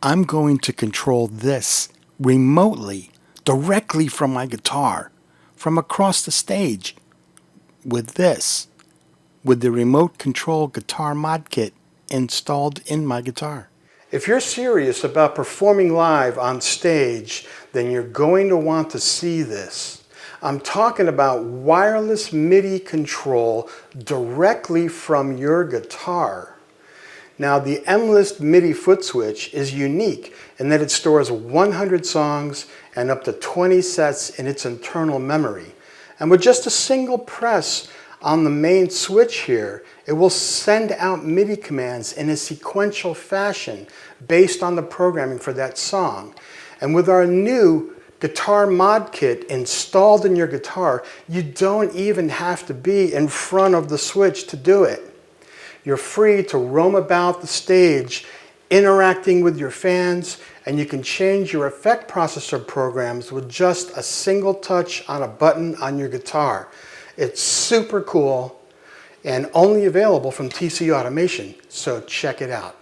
I'm going to control this remotely, directly from my guitar, from across the stage, with the remote control guitar mod kit installed in my guitar. If you're serious about performing live on stage, then you're going to want to see this. I'm talking about wireless MIDI control directly from your guitar. Now, the M-List Midi Footswitch is unique in that it stores 100 songs and up to 20 sets in its internal memory. And with just a single press on the main switch here, it will send out MIDI commands in a sequential fashion based on the programming for that song. And with our new guitar mod kit installed in your guitar, you don't even have to be in front of the switch to do it. You're free to roam about the stage, interacting with your fans, and you can change your effect processor programs with just a single touch on a button on your guitar. It's super cool and only available from TC Automation, so check it out.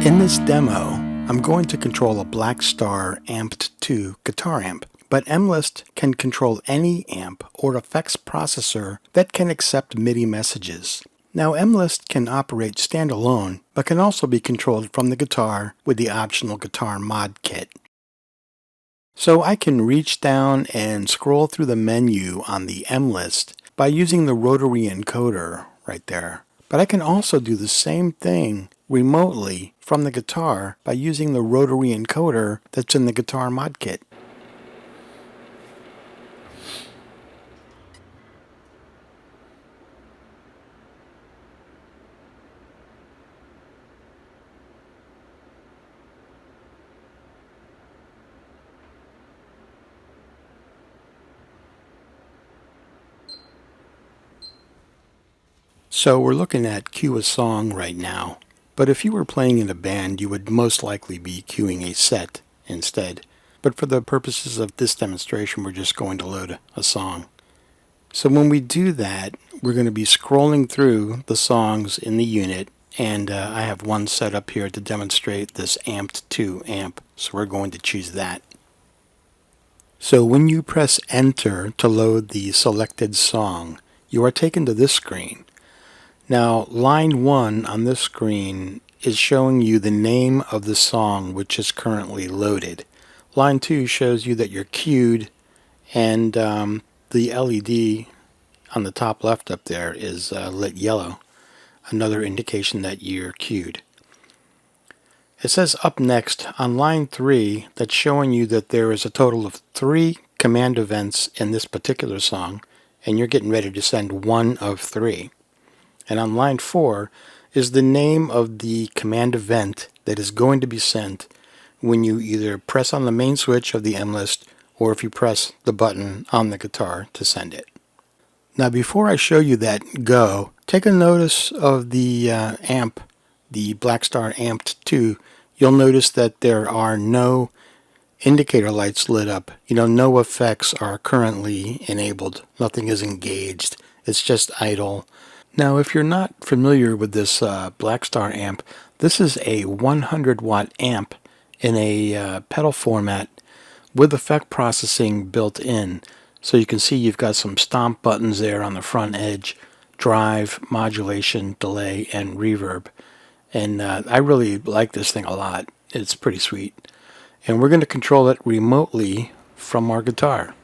In this demo, I'm going to control a Blackstar Amped 2 guitar amp, but M-List can control any amp or effects processor that can accept MIDI messages. Now, M-List can operate standalone, but can also be controlled from the guitar with the optional guitar mod kit. So I can reach down and scroll through the menu on the M-List by using the rotary encoder right there. But I can also do the same thing remotely from the guitar by using the rotary encoder that's in the guitar mod kit. So we're looking at cue a song right now, but if you were playing in a band, you would most likely be cueing a set instead. But for the purposes of this demonstration, we're just going to load a song. So when we do that, we're going to be scrolling through the songs in the unit, and I have one set up here to demonstrate this Amped 2 amp, so we're going to choose that. So when you press Enter to load the selected song, you are taken to this screen. Now, line 1 on this screen is showing you the name of the song which is currently loaded. Line 2 shows you that you're cued, and the LED on the top left up there is lit yellow, another indication that you're cued. It says up next on line 3 that's showing you that there is a total of 3 command events in this particular song, and you're getting ready to send one of 3. And on line 4 is the name of the command event that is going to be sent when you either press on the main switch of the M-List or if you press the button on the guitar to send it. Now before I show you that go, take a notice of the amp, the Blackstar Amped 2. You'll notice that there are no indicator lights lit up. No effects are currently enabled. Nothing is engaged. It's just idle. Now, if you're not familiar with this Blackstar amp, this is a 100 watt amp in a pedal format with effect processing built in. So you can see you've got some stomp buttons there on the front edge, drive, modulation, delay, and reverb. And I really like this thing a lot. It's pretty sweet. And we're going to control it remotely from our guitar.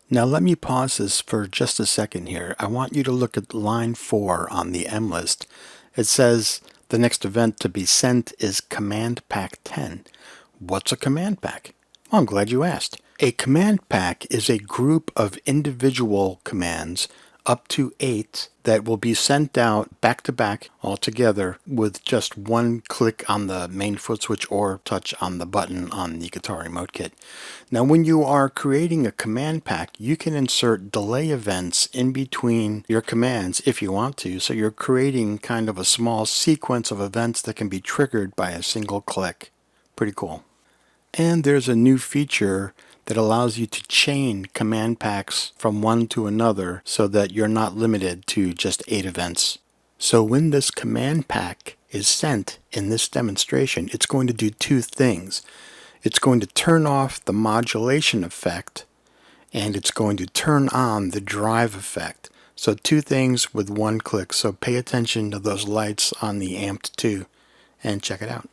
Now let me pause this for just a second here. I want you to look at line 4 on the M list. It says the next event to be sent is Command Pack 10. What's a command pack? Well, I'm glad you asked. A command pack is a group of individual commands, up to 8, that will be sent out back to back all together with just one click on the main foot switch or touch on the button on the guitar remote kit. Now when you are creating a command pack, you can insert delay events in between your commands if you want to, so you're creating kind of a small sequence of events that can be triggered by a single click. Pretty cool. And there's a new feature that allows you to chain command packs from one to another so that you're not limited to just 8 events. So when this command pack is sent in this demonstration, it's going to do 2 things. It's going to turn off the modulation effect, and it's going to turn on the drive effect. So 2 things with 1 click. So pay attention to those lights on the Amped 2 and check it out.